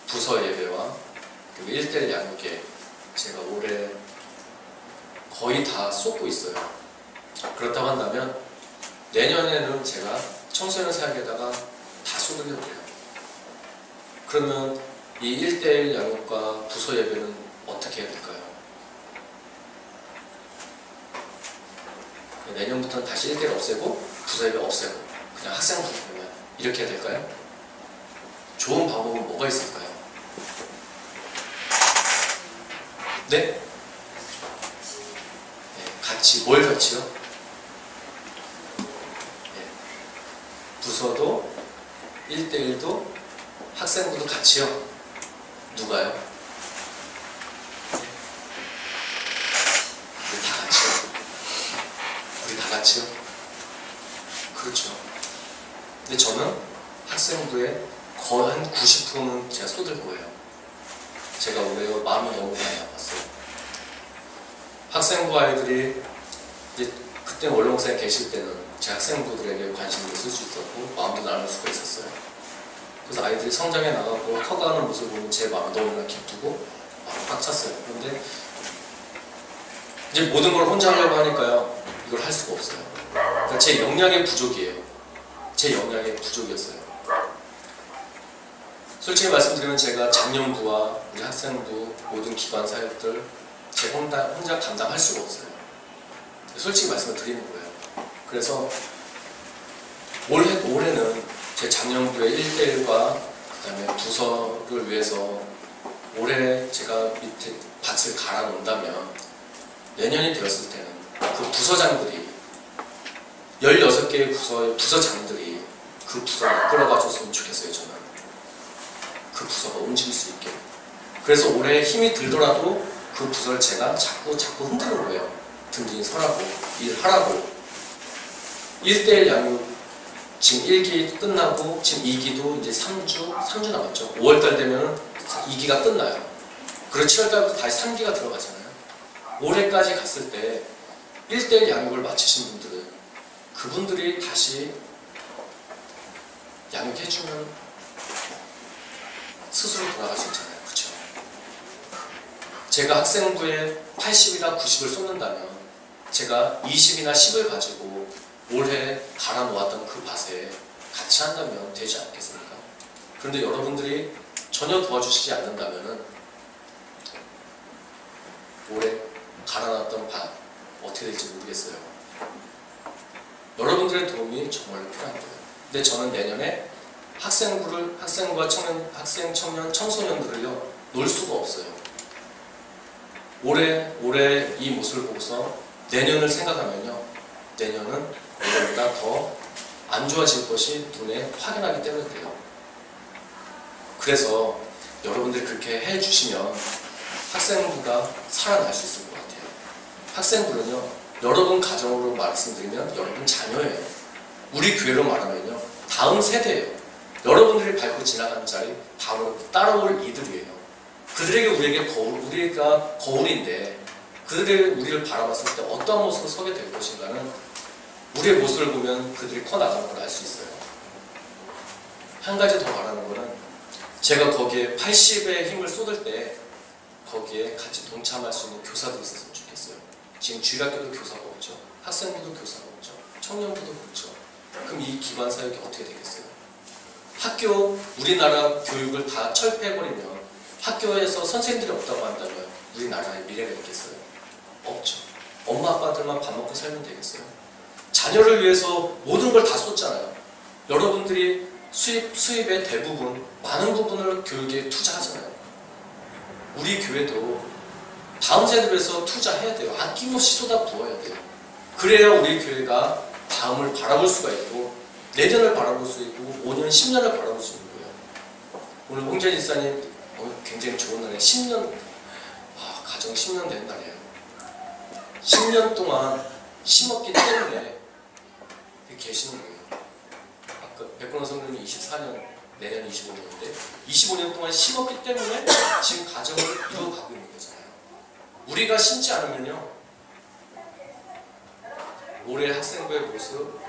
부서 예배와 그리고 1대1 양육에 제가 올해 거의 다 쏟고 있어요. 그렇다고 한다면 내년에는 제가 청소년 사역에다가 다 쏟으려고 해요. 그러면 이 1대1 양육과 부서 예배는 어떻게 해야 될까요? 내년부터는 다시 1대1 없애고 부서 예배 없애고 그냥 학생부터 보면 이렇게 해야 될까요? 좋은 방법은 뭐가 있을까요? 네? 네, 같이, 뭘 같이요? 네, 부서도 1대1도 학생부도 같이요? 누가요? 네. 우리 다 같이요? 우리 다 같이요? 그렇죠. 근데 저는 학생부에 거의 한 90%는 제가 쏟을 거예요. 제가 올해 마음이 너무 많이 아팠어요. 학생부 아이들이 이제 그때 원로 목사님 계실 때는 제 학생부들에게 관심도 있을 수 있었고 마음도 나눌 수가 있었어요. 그래서 아이들이 성장해 나가고 커가는 모습을 보면 제 마음이 너무나 기쁘고 마음이 꽉 찼어요. 그런데 이제 모든 걸 혼자 하려고 하니까요, 이걸 할 수가 없어요. 그러니까 제 역량의 부족이에요. 제 역량의 부족이었어요. 솔직히 말씀드리면 제가 작년부와 우리 학생부 모든 기관 사역들 제가 혼자 감당할 수가 없어요. 솔직히 말씀을 드리는 거예요. 그래서 올해는 제 작년부의 1대1과 그 다음에 부서를 위해서 올해 제가 밑에 밭을 갈아놓는다면 내년이 되었을 때는 그 부서장들이 16개의 부서장들이 그 부서를 이끌어가 줬으면 좋겠어요. 저는 그 부서가 움직일 수 있게. 그래서 올해 힘이 들더라도 그 부서를 제가 자꾸 흔드는 거예요. 든든히 서라고, 일하라고. 1대1 양육 지금 1기 끝나고 지금 2기도 이제 3주 남았죠. 5월달 되면 2기가 끝나요. 그리고 7월달부터 다시 3기가 들어가잖아요. 올해까지 갔을 때 1대1 양육을 마치신 분들은 그분들이 다시 양육해주면 스스로 돌아갈 수 있잖아요. 그렇죠? 제가 학생부에 80이나 90을 쏟는다면 제가 20이나 10을 가지고 올해 갈아 놓았던 그 밭에 같이 한다면 되지 않겠습니까? 그런데 여러분들이 전혀 도와주시지 않는다면 올해 갈아 놨던 밭 어떻게 될지 모르겠어요. 여러분들의 도움이 정말로 필요한 거예요. 근데 저는 내년에 학생부와 청년, 청소년들을요, 놓을 수가 없어요. 올해 이 모습을 보고서 내년을 생각하면요, 내년은 올해보다 더 안 좋아질 것이 눈에 확인하기 때문에 그래요. 그래서 여러분들이 그렇게 해주시면 학생부가 살아날 수 있을 것 같아요. 학생부는요, 여러분 가정으로 말씀드리면 여러분 자녀예요. 우리 교회로 말하면요, 다음 세대예요. 여러분들이 밟고 지나가는 자리 다음으로 따라올 이들이에요. 그들에게 우리가 거울인데 그들이 우리를 바라봤을 때 어떤 모습으로 서게 될 것인가는 우리의 모습을 보면 그들이 커나가는 걸 알 수 있어요. 한 가지 더 말하는 거는 제가 거기에 80의 힘을 쏟을 때 거기에 같이 동참할 수 있는 교사들이 있었으면 좋겠어요. 지금 주일학교도 교사가 없죠. 학생부도 교사가 없죠. 청년부도 그렇죠. 그럼 이 기관 사역이 어떻게 되겠어요? 우리나라 교육을 다 철폐해버리면 학교에서 선생님들이 없다고 한다면 우리나라의 미래가 있겠어요? 없죠. 엄마 아빠들만 밥 먹고 살면 되겠어요? 자녀를 위해서 모든 걸 다 쏟잖아요. 여러분들이 수입의 대부분, 많은 부분을 교육에 투자하잖아요. 우리 교회도 다음 세대를 위해서 투자해야 돼요. 아낌없이 쏟아부어야 돼요. 그래야 우리 교회가 다음을 바라볼 수가 있고, 내년을 바라볼 수 있고, 5년, 10년을 바라볼 수 있는 거예요. 오늘 홍재 집사님 굉장히 좋은 날에 10년, 가정 10년 된 날이에요. 10년 동안 심었기 때문에 계시는 거예요. 아까 백근호 성도님이 24년, 내년 25년인데 25년 동안 심었기 때문에 지금 가정을 이루어가고 있는 거잖아요. 우리가 심지 않으면요, 올해 학생부의 모습,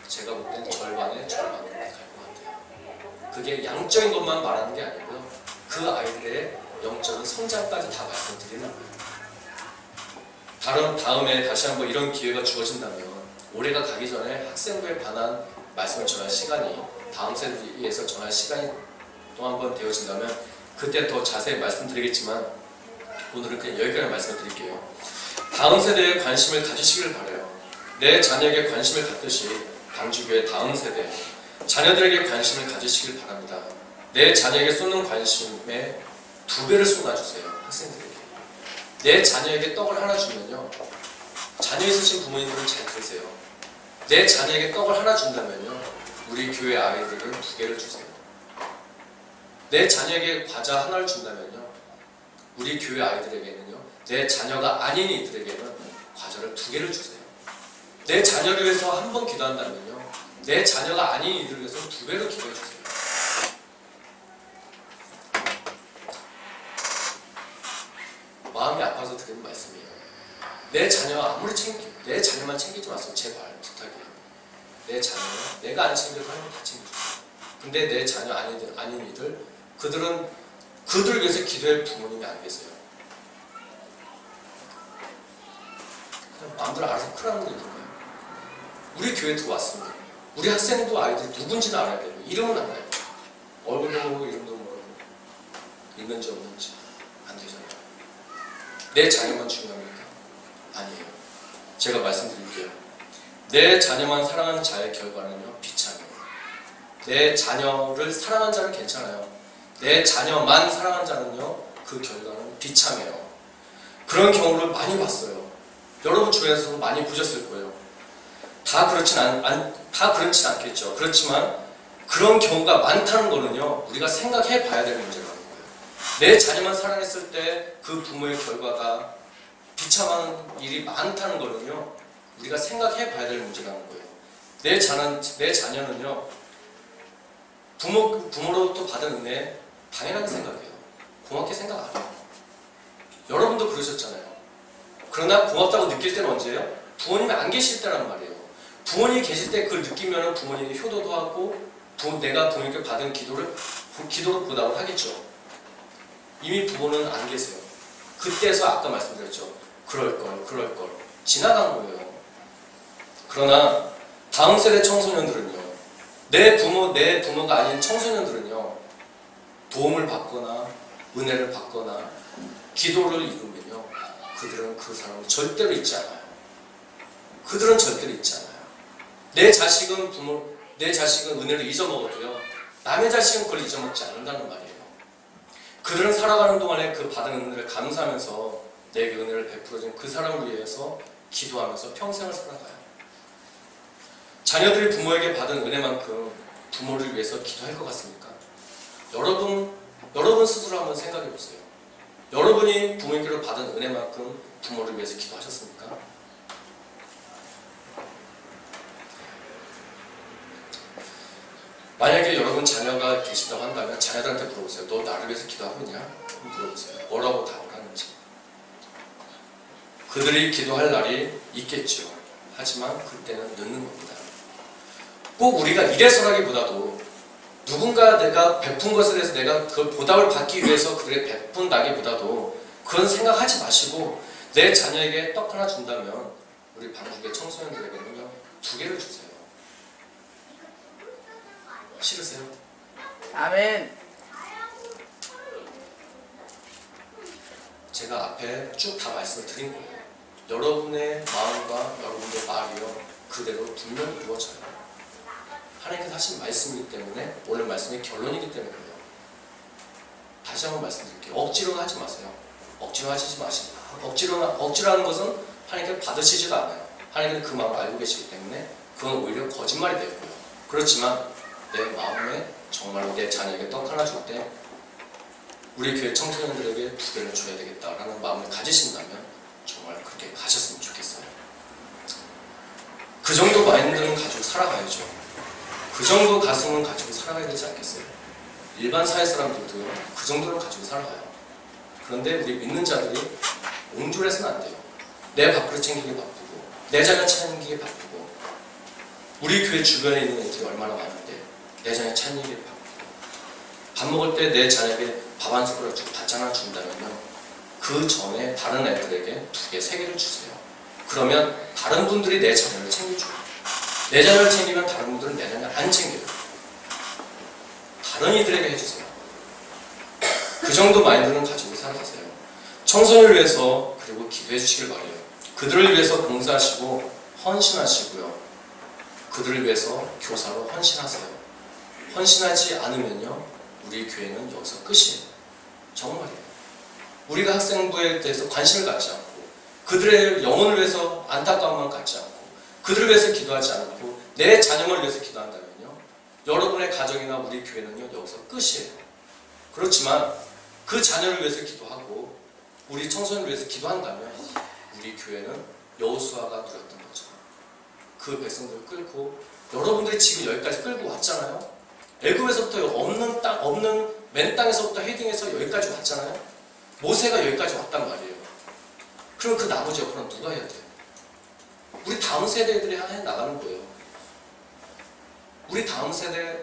제가 볼 때는 절반에 절반으로 갈 것 같아요. 그게 양적인 것만 말하는 게 아니고요, 그 아이들의 영적인 성장까지 다 말씀드리는 거예요. 다음에 다시 한번 이런 기회가 주어진다면, 올해가 가기 전에 학생부에 관한 말씀을 전할 시간이, 다음 세대에서 전할 시간이 또 한 번 되어진다면 그때 더 자세히 말씀드리겠지만, 오늘은 그냥 여기까지 말씀을 드릴게요. 다음 세대에 관심을 가지시길 바라요. 내 자녀에게 관심을 갖듯이 광주교회 다음 세대 자녀들에게 관심을 가지시길 바랍니다. 내 자녀에게 쏟는 관심에 2배를 쏟아주세요. 학생들에게. 내 자녀에게 떡을 하나 주면요, 자녀 있으신 부모님들은 잘 들으세요. 내 자녀에게 떡을 하나 준다면요, 우리 교회 아이들은 2개를 주세요. 내 자녀에게 과자 하나를 준다면요, 우리 교회 아이들에게는요, 내 자녀가 아닌 이들에게는 과자를 2개를 주세요. 내 자녀를 위해서 한 번 기도한다면요, 내 자녀가 아닌 이들을 위해서 2배로 기도해 주세요. 마음이 아파서 드리는 말씀이에요. 내 자녀 아무리 내 자녀만 챙기지 마세요. 제발 부탁이에요. 내 자녀, 내가 안 챙겨도 하나님 다 챙겨주세요. 근데 내 자녀 아닌 이들, 그들 위해서 기도할 부모님이 안 계세요. 그냥 마음대로 알아서 크라는 얘기인가요? 우리 교회 들어왔습니다. 우리 학생도 아이들 누군지는 알아야 돼요. 이름은 알아요. 얼굴도 모르고 이름도 모르고 있는지 없는지 안 되잖아요. 내 자녀만 중요합니까? 아니에요. 제가 말씀드릴게요. 내 자녀만 사랑하는 자의 결과는요, 비참해요. 내 자녀를 사랑하는 자는 괜찮아요. 내 자녀만 사랑하는 자는요, 그 결과는 비참해요. 그런 경우를 많이 봤어요. 여러분 주변에서도 많이 보셨을 거예요. 다 그렇진 않겠죠. 그렇지만 그런 경우가 많다는 거는요, 우리가 생각해 봐야 될 문제라는 거예요. 내 자녀만 사랑했을 때 그 부모의 결과가 비참한 일이 많다는 거는요, 우리가 생각해 봐야 될 문제라는 거예요. 내 자녀는요, 부모로부터 받은 은혜 당연하게 생각해요. 고맙게 생각 안 해요. 여러분도 그러셨잖아요. 그러나 고맙다고 느낄 때는 언제예요? 부모님이 안 계실 때란 말이에요. 부모님이 계실 때 그걸 느끼면 부모님이 효도도 하고, 내가 부모님께 받은 기도로 보답을 하겠죠. 이미 부모는 안 계세요. 그때서 아까 말씀드렸죠. 그럴걸. 지나간 거예요. 그러나 다음 세대 청소년들은요, 내 부모가 아닌 청소년들은요, 도움을 받거나 은혜를 받거나 기도를 이루면요, 그들은 그 사람을 절대로 잊지 않아요. 그들은 절대로 잊지 않아요. 내 자식은 은혜를 잊어먹어도요, 남의 자식은 그걸 잊어먹지 않는다는 말이에요. 그들은 살아가는 동안에 그 받은 은혜를 감사하면서 내게 은혜를 베풀어준 그 사람을 위해서 기도하면서 평생을 살아가요. 자녀들이 부모에게 받은 은혜만큼 부모를 위해서 기도할 것 같습니까? 여러분 스스로 한번 생각해 보세요. 여러분이 부모님께로 받은 은혜만큼 부모를 위해서 기도하셨습니까? 만약에 여러분 자녀가 계신다고 한다면 자녀들한테 물어보세요. 너 나를 위해서 기도하고 있냐? 물어보세요. 뭐라고 답을 하는지. 그들이 기도할 날이 있겠죠. 하지만 그때는 늦는 겁니다. 꼭 우리가 이래서라기보다도 누군가 내가 베푼 것에 대해서 내가 그 보답을 받기 위해서 그들에게 베푼다기보다도 그런 생각하지 마시고, 내 자녀에게 떡 하나 준다면 우리 방국의 청소년들에게는요, 2개를 주세요. 싫으세요? 아멘. 제가 앞에 쭉 다 말씀을 드린 거예요. 여러분의 마음과 여러분의 말이요, 그대로 분명히 이루어져요. 하나님께서 하신 말씀이기 때문에 오늘 말씀의 결론이기 때문에 그래요. 다시 한번 말씀드릴게요. 억지로는 하지 마세요. 억지로 하시지 마시고 억지로 하는 것은 하나님께 받으시지도 않아요. 하나님께서 그 마음을 알고 계시기 때문에 그건 오히려 거짓말이 되고요. 그렇지만 내 마음에 정말로 내 자녀에게 떡 하나 줄 때 우리 교회 청소년들에게 2개를 줘야 되겠다라는 마음을 가지신다면 정말 그렇게 가셨으면 좋겠어요. 그 정도 마인드는 가지고 살아가야죠. 그 정도 가슴은 가지고 살아가야 되지 않겠어요? 일반 사회 사람들도 그 정도를 가지고 살아가요. 그런데 우리 믿는 자들이 옹졸해서는 안 돼요. 내 밥그릇 챙기기 바쁘고 내 자녀 챙기기 바쁘고 우리 교회 주변에 있는 애들이 얼마나 많은데 내 자녀 챙기기 바쁘고 밥 먹을 때 내 자녀에게 밥 한 숟가락 주고 밥 하나 준다면요, 그 전에 다른 애들에게 2개, 3개를 주세요. 그러면 다른 분들이 내 자녀를 챙겨줘요. 내 자녀를 챙기면 다른 분들은 내 자녀를 안 챙겨요. 다른 이들에게 해주세요. 그 정도 마인드는 가지고 살아가세요. 청소년을 위해서 그리고 기도해 주시길 바라요. 그들을 위해서 봉사하시고 헌신하시고요. 그들을 위해서 교사로 헌신하세요. 헌신하지 않으면요, 우리 교회는 여기서 끝이에요. 정말이에요. 우리가 학생부에 대해서 관심을 갖지 않고 그들의 영혼을 위해서 안타까움만 갖지 않고 그들을 위해서 기도하지 않고 내 자녀를 위해서 기도한다면요, 여러분의 가정이나 우리 교회는요, 여기서 끝이에요. 그렇지만 그 자녀를 위해서 기도하고 우리 청소년을 위해서 기도한다면 우리 교회는 여호수아가 누렸던 거죠. 그 백성들을 끌고 여러분들이 지금 여기까지 끌고 왔잖아요. 애굽에서부터 없는 맨 땅에서부터 헤딩해서 여기까지 왔잖아요. 모세가 여기까지 왔단 말이에요. 그럼 그 나머지 역할은 누가 해야 돼요? 우리 다음 세대들이 해 나가는 거예요. 우리 다음 세대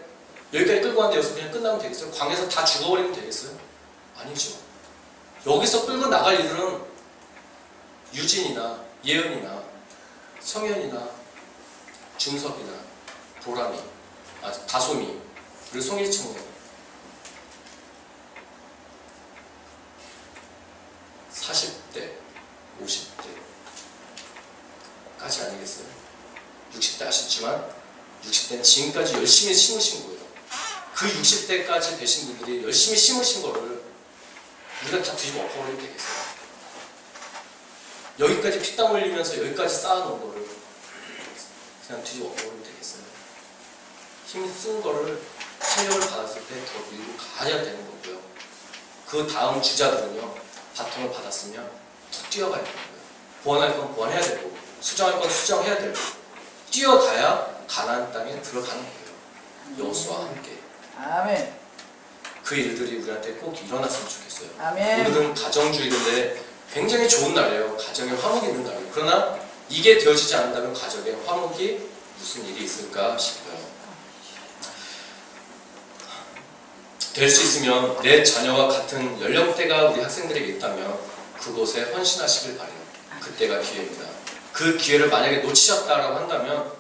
여기까지 끌고 왔는데 여기서 그냥 끝나면 되겠어요? 광에서 다 죽어버리면 되겠어요? 아니죠. 여기서 끌고 나갈 이들은 유진이나 예은이나 성현이나 준섭이나 도람이, 다솜이, 그리고 송일층 40대, 50대까지 아니겠어요? 60대 아쉽지만 60대는 지금까지 열심히 심으신 거예요. 그 60대까지 되신 분들이 열심히 심으신 거를 우리가 다 뒤집어 엎어버리면 되겠어요? 여기까지 피땀 흘리면서 여기까지 쌓아놓은 거를 그냥 뒤집어 엎어버리면 되겠어요? 힘 쓴 거를 탄력을 받았을 때 더 밀고 가야 되는 거고요. 그 다음 주자들은요, 바통을 받았으면 더 뛰어가야 되는 거예요. 보완할 건 보완해야 되고 수정할 건 수정해야 되고 뛰어가야 가나안 땅에 들어가는 거예요. 여호수아와 함께. 아멘. 그 일들이 우리한테 꼭 일어났으면 좋겠어요. 아멘. 오늘은 가정주일인데 굉장히 좋은 날이에요. 가정에 화목이 있는 날이에요. 그러나 이게 되어지지 않는다면 가정에 화목이 무슨 일이 있을까 싶어요. 될 수 있으면 내 자녀와 같은 연령대가 우리 학생들에게 있다면 그곳에 헌신하시길 바라요. 그때가 기회입니다. 그 기회를 만약에 놓치셨다라고 한다면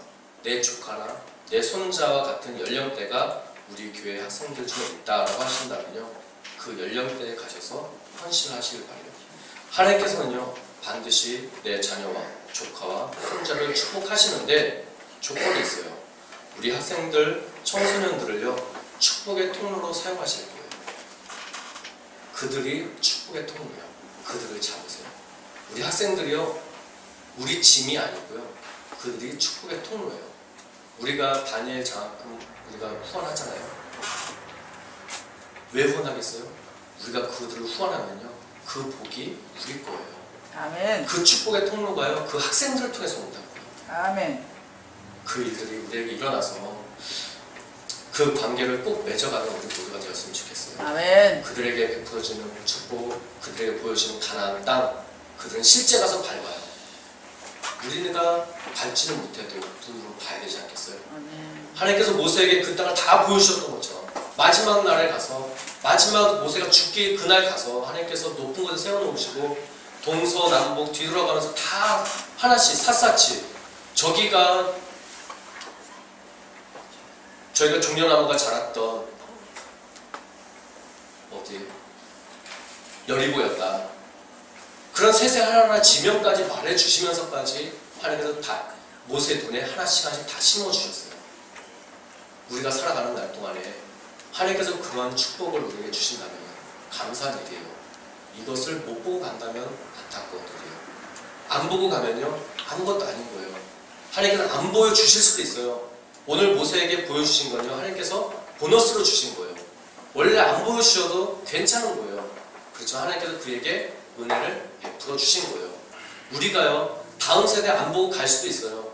내 조카나 내 손자와 같은 연령대가 우리 교회 학생들 중에 있다라고 하신다면요, 그 연령대에 가셔서 헌신하시길 바라요. 하나님께서는요, 반드시 내 자녀와 조카와 손자를 축복하시는데 조건이 있어요. 우리 학생들, 청소년들을요, 축복의 통로로 사용하실 거예요. 그들이 축복의 통로예요. 그들을 잡으세요. 우리 학생들이요, 우리 짐이 아니고요, 그들이 축복의 통로예요. 우리가 다니엘 장학금 우리가 후원하잖아요. 왜 후원하겠어요? 우리가 그들을 후원하면요, 그 복이 우리 거예요. 아멘. 그 축복의 통로가요, 그 학생들을 통해서 온다고요. 아멘. 그 일들이 우리에게 일어나서 그 관계를 꼭 맺어가는 우리 모두가 되었으면 좋겠어요. 아멘. 그들에게 베풀어지는 축복, 그들에게 보여주는 가나안 땅, 그들은 실제 가서 밟아요. 우리가 밟지는 못해도 눈으로 봐야 되지 않겠어요? 아멘. 하나님께서 모세에게 그 땅을 다 보여주셨던 것처럼 마지막 날에 가서, 마지막 모세가 죽기 그날 가서 하나님께서 높은 곳에 세워놓으시고 동서남북 뒤돌아가면서 다 하나씩 샅샅이, 저희가 종려나무가 자랐던 여리고였다. 그런 세세 하나하나 지명까지 말해주시면서까지 하나님께서 다 모세 눈에 하나씩 다 심어주셨어요. 우리가 살아가는 날 동안에 하나님께서 그러한 축복을 우리에게 주신다면 감사한 일이에요. 이것을 못 보고 간다면 안타까운 일이에요. 안 보고 가면요 아무것도 아닌 거예요. 하나님께서 안 보여주실 수도 있어요. 오늘 모세에게 보여주신 건요 하나님께서 보너스로 주신 거예요. 원래 안 보여주셔도 괜찮은 거예요. 그렇죠. 하나님께서 그에게 은혜를 베풀어 주신 거예요. 우리가요 다음 세대 안 보고 갈 수도 있어요.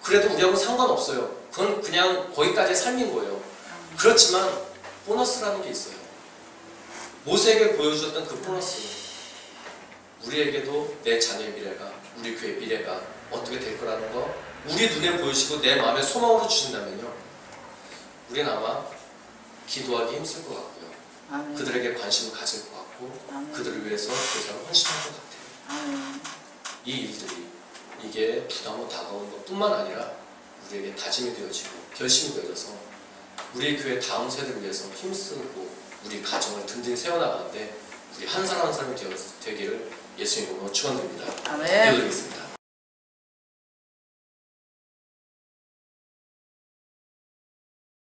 그래도 우리하고 상관없어요. 그건 그냥 거기까지의 삶인 거예요. 그렇지만 보너스라는 게 있어요. 모세에게 보여주셨던 그 보너스, 우리에게도 내 자녀의 미래가, 우리 교회의 미래가 어떻게 될 거라는 거 우리 눈에 보여주시고 내 마음에 소망으로 주신다면요 우리는 아마 기도하기 힘쓸 것 같고요. 아멘. 그들에게 관심을 가질 것 같고 아멘. 그들을 위해서 그 사람 헌신할 것 같아요. 아멘. 이 일들이 이게 부담으로 다가오는 것뿐만 아니라 우리에게 다짐이 되어지고 결심이 되어져서 우리 교회 다음 세대를 위해서 힘쓰고 우리 가정을 든든히 세워나가는데 우리 한 사람 한 사람이 되기를 예수님으로 축원드립니다. 아멘. 기도드리겠습니다.